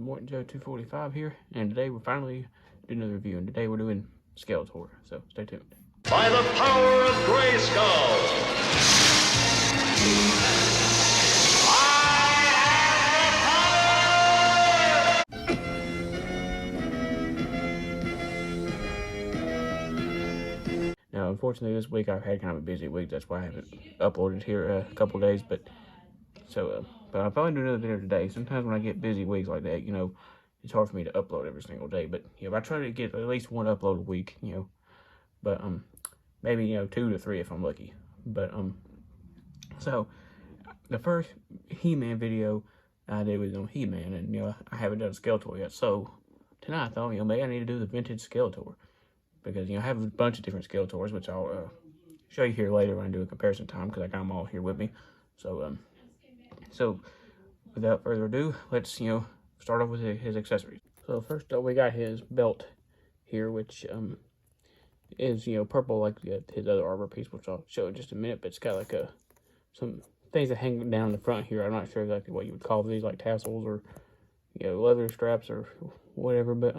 Morton Joe 245 here, and today we're finally doing another review, and today we're doing Skeletor, so stay tuned. By the power of Grayskull! Now, unfortunately, this week I've had kind of a busy week. That's why I haven't uploaded here a couple days. But I'll probably do another video today. Sometimes when I get busy weeks like that, it's hard for me to upload every single day. But I try to get at least one upload a week. But maybe 2 to 3 if I'm lucky. But so the first He-Man video I did was on He-Man, and I haven't done Skeletor yet. So tonight I thought maybe I need to do the vintage Skeletor. Because, I have a bunch of different Skeletors, which I'll show you here later when I do a comparison time, because I got them all here with me. So, without further ado, let's, start off with his accessories. So, first up, we got his belt here, which is, purple like his other armor piece, which I'll show in just a minute. But it's got, like, some things that hang down the front here. I'm not sure exactly what you would call these, like tassels or, leather straps or whatever. But,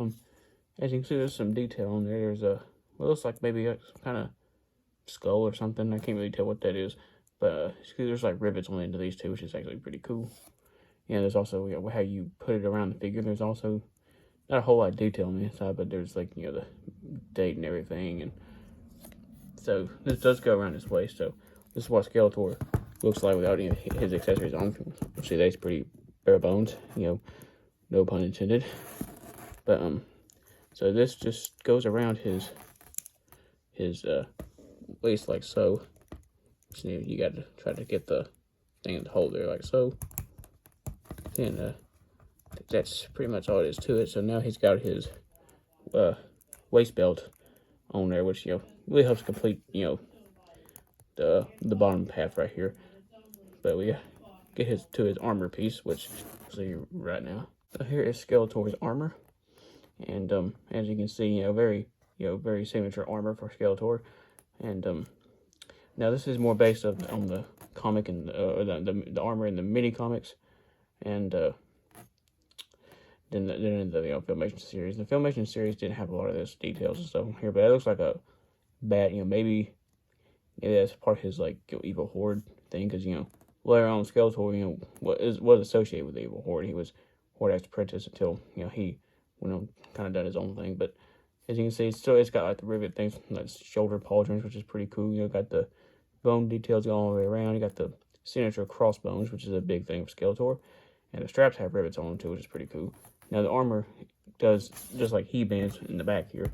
as you can see, there's some detail on there. There's a, well, it looks like maybe a kind of skull or something. I can't really tell what that is. But there's like rivets on the end of these two, which is actually pretty cool. There's also how you put it around the figure. There's also not a whole lot of detail on the inside, but there's like, the date and everything. And so this does go around his waist. So this is what Skeletor looks like without any of his accessories on. See, that's pretty bare bones, no pun intended. But, so this just goes around his waist like so. So you got to try to get the thing to hold there like so. And that's pretty much all it is to it. So now he's got his waist belt on there, which really helps complete the bottom half right here. But we get to his armor piece, which I'll see right now. So here is Skeletor's armor. And as you can see, very signature armor for Skeletor. And now this is more based on the comic and the armor in the mini comics, and then in the Filmation series. The Filmation series didn't have a lot of this details and stuff here, but it looks like a bat. Maybe that's part of his like evil horde thing, because later on Skeletor was associated with the evil horde. He was Hordax's apprentice until he kind of done his own thing. But as you can see, it's got like the rivet things, like shoulder pauldrons, which is pretty cool. Got the bone details going all the way around. You got the signature crossbones, which is a big thing for Skeletor, and the straps have rivets on them too, which is pretty cool. Now the armor does just like He-Man's in the back here,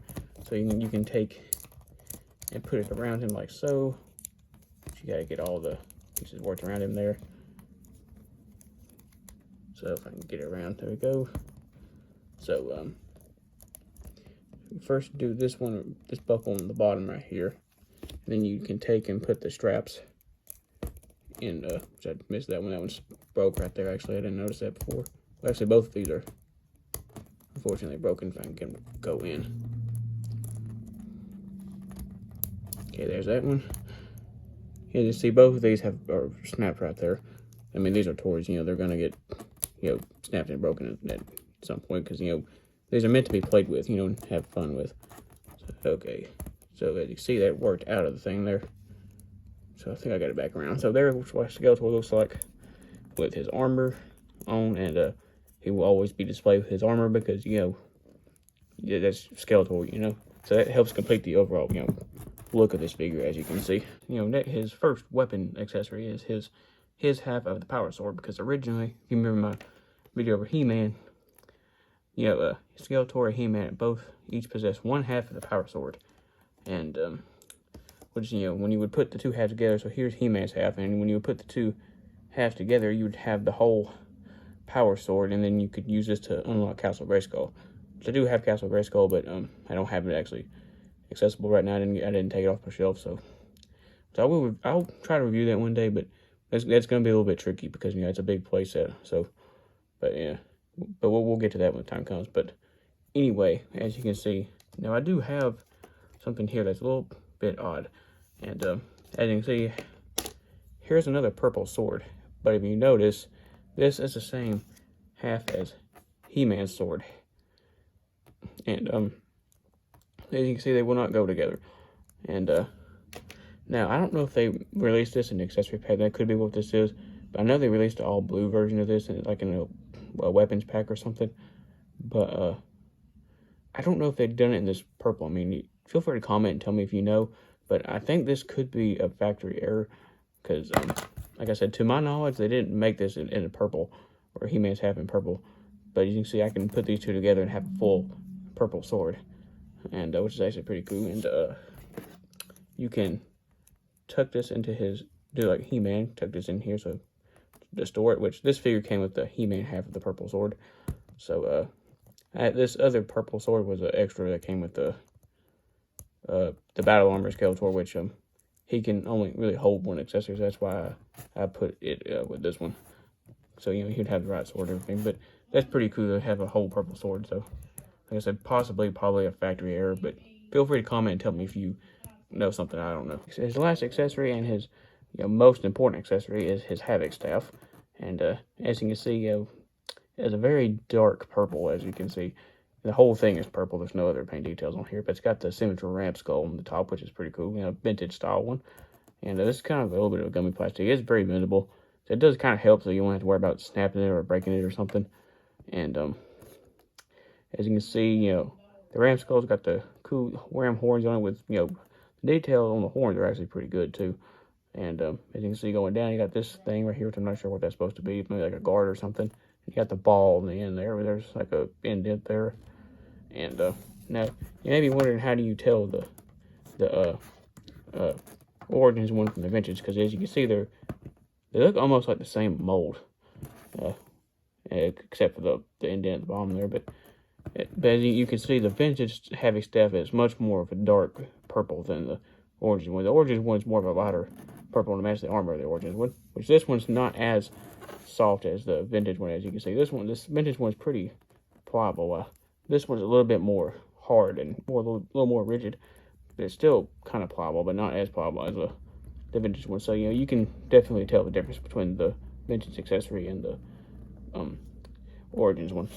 so you can take and put it around him like so. But you gotta get all the pieces worked around him there. So if I can get it around, there we go. So, first do this buckle on the bottom right here. And then you can take and put the straps in, which I missed that one. That one's broke right there, actually. I didn't notice that before. Well, actually, both of these are unfortunately broken if I can get them to go in. Okay, there's that one. And you see both of these are snapped right there. I mean, these are toys, they're going to get, snapped and broken at some point, because these are meant to be played with, and have fun with. So, okay, so as you see, that worked out of the thing there. So I think I got it back around. So there's what Skeletor looks like with his armor on, and he will always be displayed with his armor, because that's Skeletor, So that helps complete the overall look of this figure, as you can see. His first weapon accessory is his half of the power sword, because originally, if you remember my video over He-Man, Skeletor and He-Man each possess one half of the power sword. And, which, when you would put the two halves together, so here's He-Man's half, and when you would put the two halves together, you would have the whole power sword, and then you could use this to unlock Castle Grayskull. So I do have Castle Grayskull, but, I don't have it actually accessible right now. I didn't take it off my shelf, so I'll try to review that one day, but that's going to be a little bit tricky, because, it's a big playset, so, but, yeah. But we'll get to that when the time comes. But anyway, as you can see, now I do have something here that's a little bit odd. And as you can see, here's another purple sword. But if you notice, this is the same half as He-Man's sword. And as you can see, they will not go together. And now I don't know if they released this in the accessory pack. That could be what this is. But I know they released the all blue version of this, and like in a weapons pack or something. But I don't know if they've done it in this purple. I mean, feel free to comment and tell me if you know. But I think this could be a factory error. Because, like I said, to my knowledge, they didn't make this in a purple. Or He-Man's half in purple. But as you can see, I can put these two together and have a full purple sword. And which is actually pretty cool. And you can tuck this into his, do like He-Man, tuck this in here so to store it, which this figure came with the He-Man half of the purple sword. So this other purple sword was an extra that came with the battle armor Skeletor, which he can only really hold one accessory, so that's why I put it with this one. So he'd have the right sword and everything, but that's pretty cool to have a whole purple sword. So like I said, probably a factory error, but feel free to comment and tell me if you know something I don't know. His last accessory and his most important accessory is his Havoc staff. And as you can see, it's a very dark purple, as you can see. The whole thing is purple. There's no other paint details on here, but it's got the signature ramp skull on the top, which is pretty cool. Vintage style one. And this is kind of a little bit of a gummy plastic. It's very bendable. So it does kind of help, so you won't have to worry about snapping it or breaking it or something. And as you can see, the ram skull's got the cool ram horns on it with, the details on the horns are actually pretty good too. And as you can see going down, you got this thing right here, which I'm not sure what that's supposed to be. Maybe like a guard or something. You got the ball in the end there, where there's like a indent there. And now you may be wondering, how do you tell the Origins one from the Vintage? Because as you can see, they look almost like the same mold, except for the indent at the bottom there. But as you can see, the Vintage Havoc staff is much more of a dark purple than the Origins one. The Origins one is more of a lighter purple to match the armor of the Origins one, which this one's not as soft as the Vintage one. As you can see, this Vintage one is pretty pliable. This one's a little bit more hard and a little more rigid, but it's still kind of pliable, but not as pliable as the Vintage one. So you can definitely tell the difference between the Vintage accessory and the Origins one.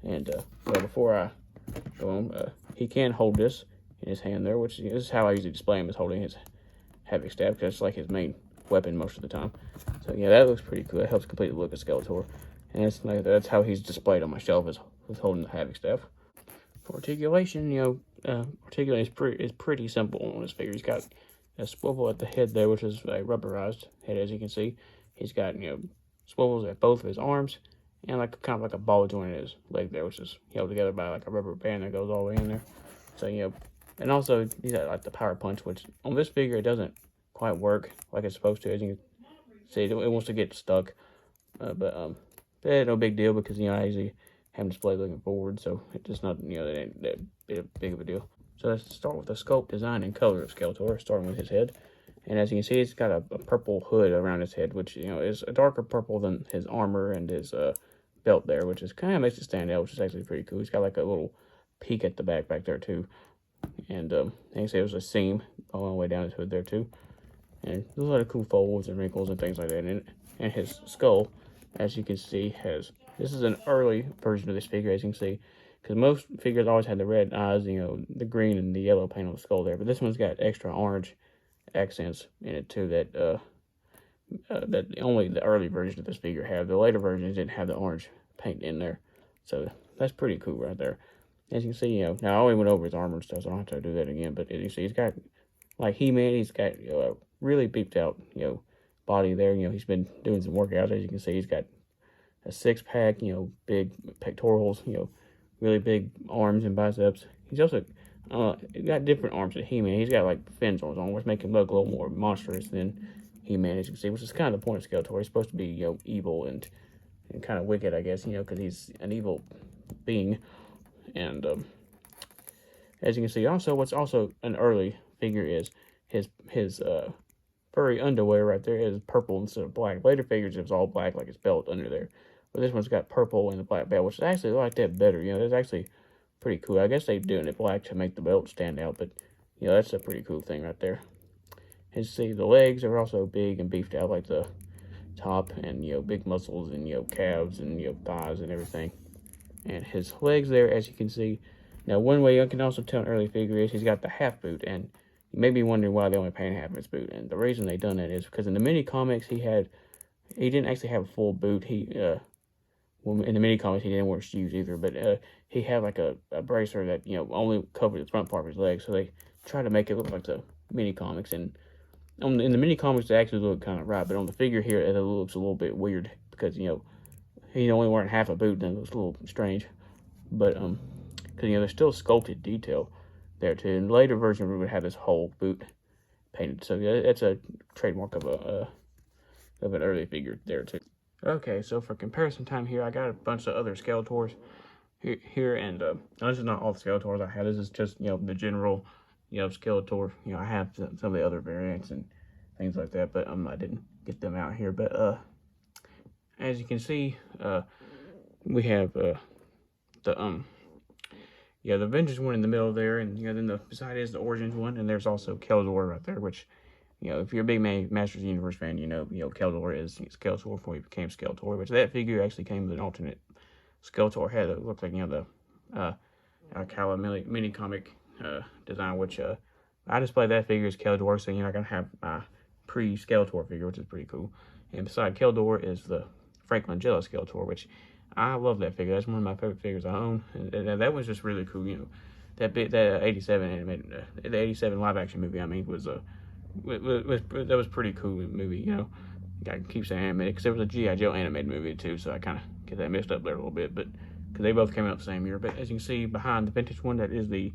And before I go on, he can hold this in his hand there, which this is how I usually display him, is holding his Havoc staff, because it's like his main weapon most of the time. So that looks pretty cool. It helps complete the look of Skeletor, and that's how he's displayed on my shelf, is holding the Havoc staff. For articulation, articulation is pretty simple on this figure. He's got a swivel at the head there, which is a rubberized head, as you can see. He's got swivels at both of his arms, and kind of like a ball joint in his leg there, which is held together by like a rubber band that goes all the way in there. So and also he's got like the power punch, which on this figure it doesn't quite work like it's supposed to. As you can see, it wants to get stuck, but no big deal, because I usually have him displayed looking forward, so it's just not that ain't that big of a deal. So let's start with the sculpt, design, and color of Skeletor, starting with his head. And as you can see, he's got a purple hood around his head, which is a darker purple than his armor and his belt there, which is kind of makes it stand out, which is actually pretty cool. He's got like a little peak at the back there too, and you can see there's a seam all the way down his hood there too, and there's a lot of cool folds and wrinkles and things like that in it. And his skull, as you can see, this is an early version of this figure, as you can see, because most figures always had the red eyes, the green and the yellow paint on the skull there, but this one's got extra orange accents in it too, that only the early version of this figure have. The later versions didn't have the orange paint in there, so that's pretty cool right there. As you can see, now I already went over his armor and stuff, so I don't have to do that again. But as you see, he's got, like He-Man, he's got a really beefed out body there. He's been doing some workouts. As you can see, he's got a six-pack, big pectorals, really big arms and biceps. He's also got different arms than He-Man. He's got like fins on his arm, which make him look a little more monstrous than He-Man, as you can see, which is kind of the point of Skeletor. He's supposed to be evil and kind of wicked, I guess, because he's an evil being. And as you can see, also what's also an early figure is his furry underwear right there is purple instead of black. Later figures it was all black, like his belt under there, but this one's got purple and a black belt, which is actually, I like that better. It's actually pretty cool. I guess they're doing it black to make the belt stand out, but that's a pretty cool thing right there. And see, the legs are also big and beefed out, like the top, and big muscles and calves and thighs and everything. And his legs there, as you can see. Now, one way you can also tell an early figure is he's got the half boot, and you may be wondering why they only painted half of his boot. And the reason they done that is because in the mini comics he didn't actually have a full boot. Well, in the mini comics he didn't wear shoes either, but he had like a bracer that only covered the front part of his leg. So they tried to make it look like the mini comics, and in the mini comics it actually looked kind of right, but on the figure here it looks a little bit weird because he's only wearing half a boot, and it looks a little strange. But because there's still sculpted detail there too. In the later version, we would have this whole boot painted. So yeah, it's a trademark of an early figure there too. Okay, so for comparison time here, I got a bunch of other Skeletors here, and this is not all the Skeletors I have. This is just the general Skeletor. I have some of the other variants and things like that, but I didn't get them out here. But as you can see, we have the Avengers one in the middle there, and then beside it is the Origins one, and there's also Skeletor right there, which if you're a big Masters Universe fan, Skeletor is Skeletor before he became Skeletor, which that figure actually came with an alternate Skeletor head that looked like the Alcala mini comic design, which I display that figure as Skeletor, so I can have my pre-Skeletor figure, which is pretty cool. And beside Skeletor is the Frank Langella Skeletor, which I love that figure. That's one of my favorite figures I own, and that was just really cool. That 87 animated, the 87 live action movie. I mean, that was pretty cool movie. I keep saying animated because there was a G.I. Joe animated movie too, so I kind of get that mixed up there a little bit. But because they both came out the same year. But as you can see behind the vintage one, that is the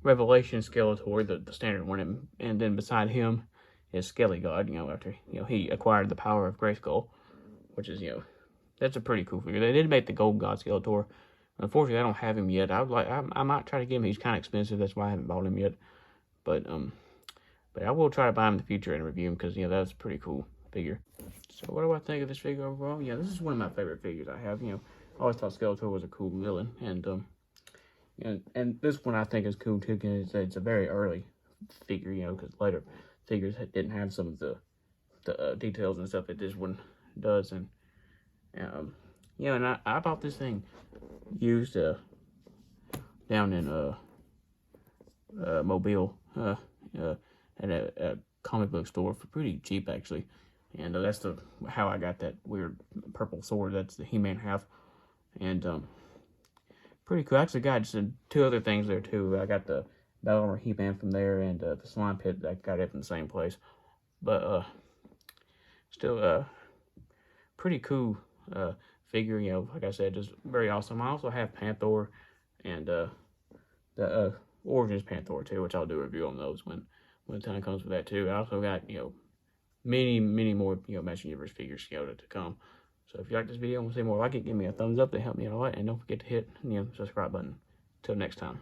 Revelation Skeletor, the standard one, and then beside him is Skelly God. After he acquired the power of Grayskull, which is that's a pretty cool figure. They did make the Gold God Skeletor. Unfortunately, I don't have him yet. I might try to get him. He's kind of expensive. That's why I haven't bought him yet. But I will try to buy him in the future and review him because that's a pretty cool figure. So what do I think of this figure overall? This is one of my favorite figures I have. I always thought Skeletor was a cool villain, and this one I think is cool too because it's a very early figure. Because later figures didn't have some of the details and stuff that this one does, and and I bought this thing used down in Mobile at a comic book store for pretty cheap actually, and that's how I got that weird purple sword. That's the He-Man half, and pretty cool. I actually got just two other things there too. I got the Battle Armor He-Man from there, and the Slime Pit. I got it from the same place, but still pretty cool figure. Like I said, just very awesome. I also have Panther and the Origins Panther too, which I'll do a review on those when the time comes for that too. I also got many more Master Universe figures to come. So if you like this video and want to see more like it, give me a thumbs up to help me out a lot, and don't forget to hit the subscribe button. Till next time.